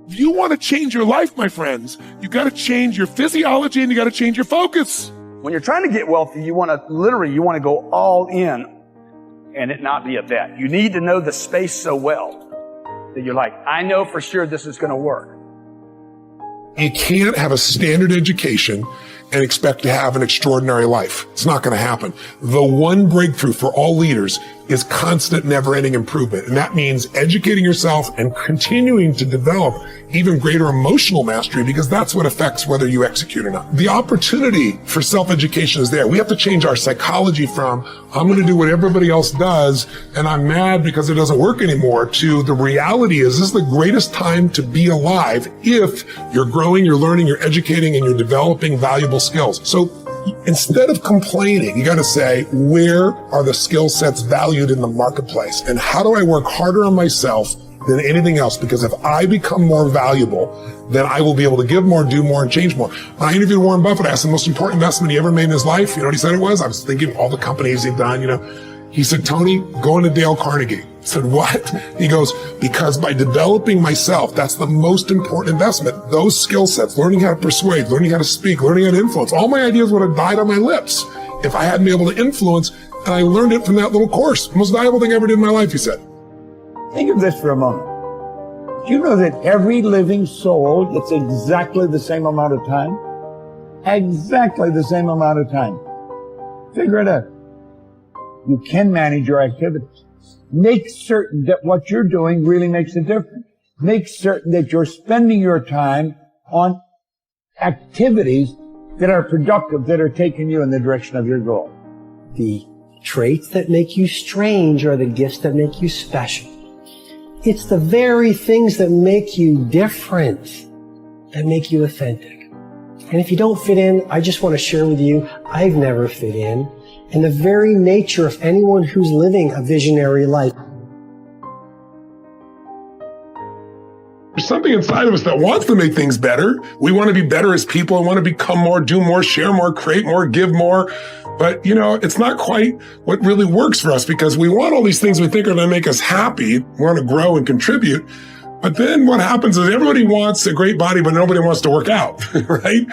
If you want to change your life, my friends, you got to change your physiology and you got to change your focus. When you're trying to get wealthy, you want to go all in and it not be a bet. You need to know the space so well that you're like, I know for sure this is going to work. You can't have a standard education and expect to have an extraordinary life. It's not going to happen. The one breakthrough for all leaders is constant, never-ending improvement. And that means educating yourself and continuing to develop even greater emotional mastery, because that's what affects whether you execute or not. The opportunity for self-education is there. We have to change our psychology from, I'm going to do what everybody else does, and I'm mad because it doesn't work anymore, to the reality is this is the greatest time to be alive if you're growing, you're learning, you're educating, and you're developing valuable skills. So instead of complaining, you got to say, where are the skill sets valued in the marketplace? And how do I work harder on myself than anything else? Because if I become more valuable, then I will be able to give more, do more, and change more. When I interviewed Warren Buffett, I asked the most important investment he ever made in his life. You know what he said it was? I was thinking of all the companies he'd done, He said, Tony, go into Dale Carnegie. I said, what? He goes, because by developing myself, that's the most important investment. Those skill sets, learning how to persuade, learning how to speak, learning how to influence, all my ideas would have died on my lips if I hadn't been able to influence, and I learned it from that little course. Most valuable thing I ever did in my life, he said. Think of this for a moment. Do you know that every living soul gets exactly the same amount of time? Exactly the same amount of time. Figure it out. You can manage your activities. Make certain that what you're doing really makes a difference. Make certain that you're spending your time on activities that are productive, that are taking you in the direction of your goal. The traits that make you strange are the gifts that make you special. It's the very things that make you different that make you authentic. And if you don't fit in, I just want to share with you, I've never fit in. And the very nature of anyone who's living a visionary life. There's something inside of us that wants to make things better. We want to be better as people and want to become more, do more, share more, create more, give more. But, it's not quite what really works for us, because we want all these things we think are going to make us happy. We want to grow and contribute. But then what happens is everybody wants a great body, but nobody wants to work out, right?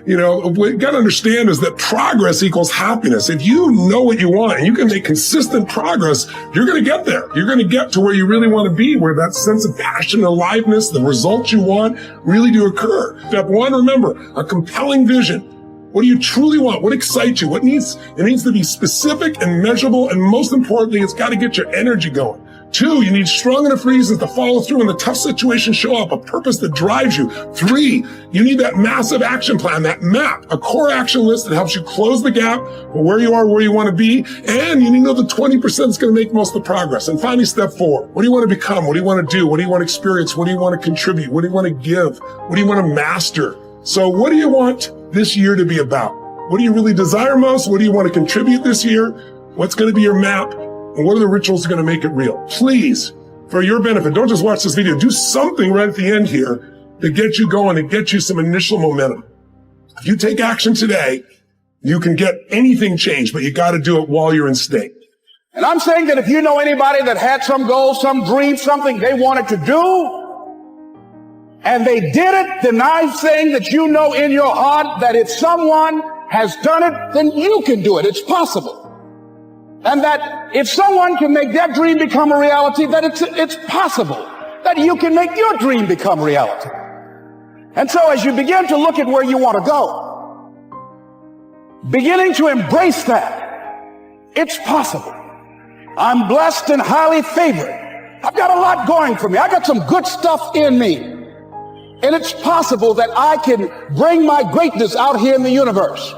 What you got to understand is that progress equals happiness. If you know what you want and you can make consistent progress, you're going to get there. You're going to get to where you really want to be, where that sense of passion, aliveness, the results you want really do occur. Step one, remember, a compelling vision. What do you truly want? What excites you? It needs to be specific and measurable. And most importantly, it's got to get your energy going. 2, you need strong enough reasons to follow through when the tough situations show up, a purpose that drives you. 3, you need that massive action plan, that map, a core action list that helps you close the gap for where you are, where you want to be. And you need to know the 20% is going to make most of the progress. And finally, step 4, what do you want to become? What do you want to do? What do you want to experience? What do you want to contribute? What do you want to give? What do you want to master? So what do you want this year to be about? What do you really desire most? What do you want to contribute this year? What's going to be your map? And what are the rituals going to make it real? Please, for your benefit, don't just watch this video. Do something right at the end here to get you going and get you some initial momentum. If you take action today, you can get anything changed, but you got to do it while you're in state. And I'm saying that if you know anybody that had some goal, some dream, something they wanted to do, and they did it, then I'm saying that you know in your heart that if someone has done it, then you can do it. It's possible. And that if someone can make their dream become a reality, that it's possible that you can make your dream become reality. And so as you begin to look at where you want to go, beginning to embrace that, it's possible. I'm blessed and highly favored. I've got a lot going for me. I got some good stuff in me. And it's possible that I can bring my greatness out here in the universe.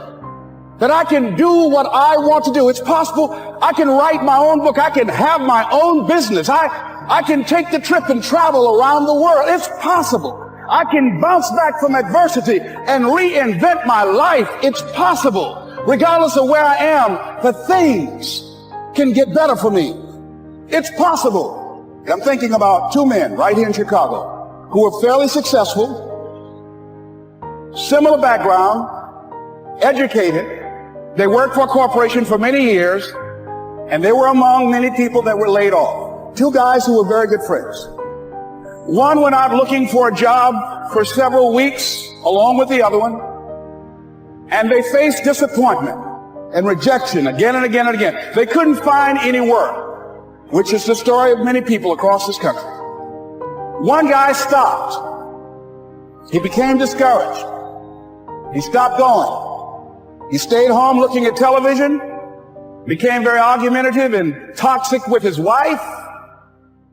That I can do what I want to do. It's possible I can write my own book. I can have my own business. I can take the trip and travel around the world. It's possible. I can bounce back from adversity and reinvent my life. It's possible. Regardless of where I am, the things can get better for me. It's possible. I'm thinking about 2 men right here in Chicago who are fairly successful, similar background, educated. They worked for a corporation for many years, and they were among many people that were laid off. 2 guys who were very good friends. One went out looking for a job for several weeks along with the other one, and they faced disappointment and rejection again and again and again. They couldn't find any work, which is the story of many people across this country. One guy stopped. He became discouraged. He stopped going. He stayed home looking at television, became very argumentative and toxic with his wife,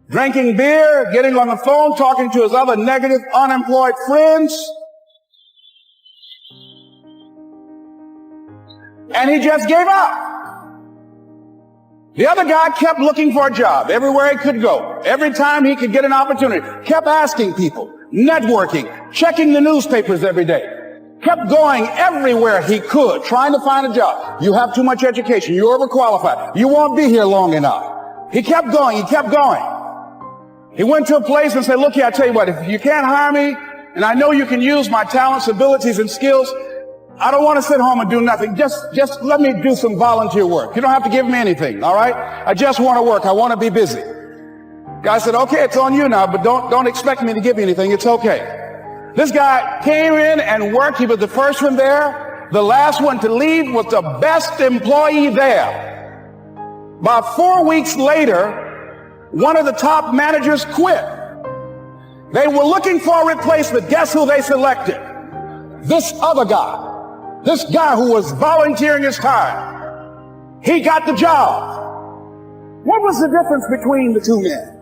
drinking beer, getting on the phone, talking to his other negative, unemployed friends. And he just gave up. The other guy kept looking for a job everywhere he could go. Every time he could get an opportunity, kept asking people, networking, checking the newspapers every day. Kept going everywhere he could, trying to find a job. You have too much education. You're overqualified. You won't be here long enough. He kept going. He kept going. He went to a place and said, look here, I tell you what, if you can't hire me, and I know you can use my talents, abilities, and skills, I don't want to sit home and do nothing. Just let me do some volunteer work. You don't have to give me anything, all right? I just want to work. I want to be busy. Guy said, okay, it's on you now, but don't expect me to give you anything. It's okay. This guy came in and worked. He was the first one there. The last one to leave was the best employee there. About 4 weeks later, one of the top managers quit. They were looking for a replacement. Guess who they selected? This other guy. This guy who was volunteering his time. He got the job. What was the difference between the two men?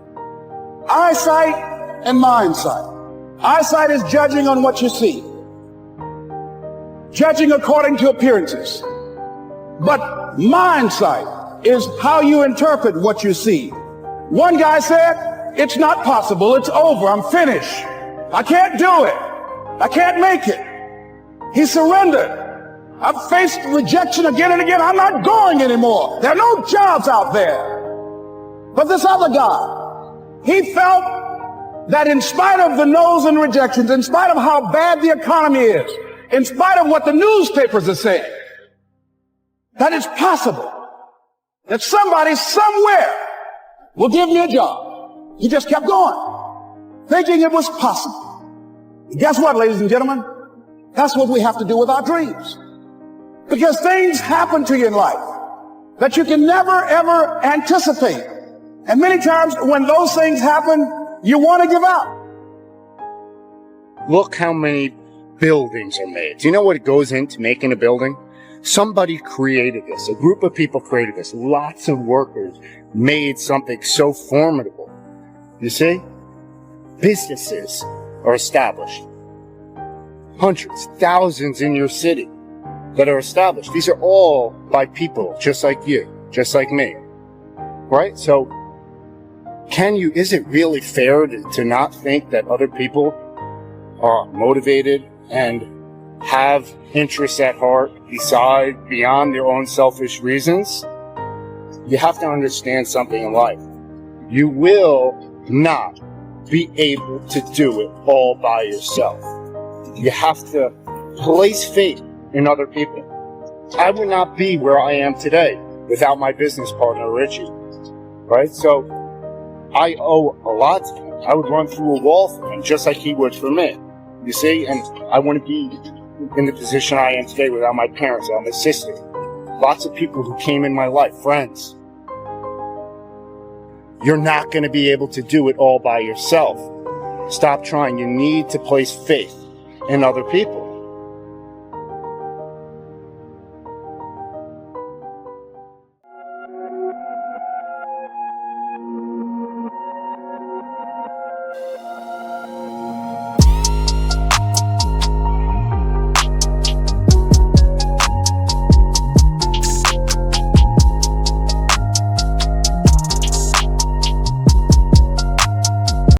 Eyesight and mindsight. Eyesight is judging on what you see, judging according to appearances. But mindsight is how you interpret what you see. One guy said, it's not possible. It's over. I'm finished. I can't do it. I can't make it. He surrendered. I've faced rejection again and again. I'm not going anymore. There are no jobs out there. But this other guy, he felt that in spite of the no's and rejections, in spite of how bad the economy is, in spite of what the newspapers are saying, that it's possible that somebody somewhere will give me a job. He just kept going, thinking it was possible. And guess what, ladies and gentlemen? That's what we have to do with our dreams. Because things happen to you in life that you can never, ever anticipate. And many times when those things happen, you want to give up. Look how many buildings are made. Do you know what goes into making a building? Somebody created this. A group of people created this. Lots of workers made something so formidable. You see? Businesses are established. Hundreds, thousands in your city that are established. These are all by people just like you, just like me. Right? So, is it really fair to not think that other people are motivated and have interests at heart beyond their own selfish reasons? You have to understand something in life. You will not be able to do it all by yourself. You have to place faith in other people. I would not be where I am today without my business partner, Richie. Right? So, I owe a lot to him. I would run through a wall for him just like he would for me. You see? And I wouldn't be in the position I am today without my parents, without my sister. Lots of people who came in my life, friends. You're not going to be able to do it all by yourself. Stop trying. You need to place faith in other people.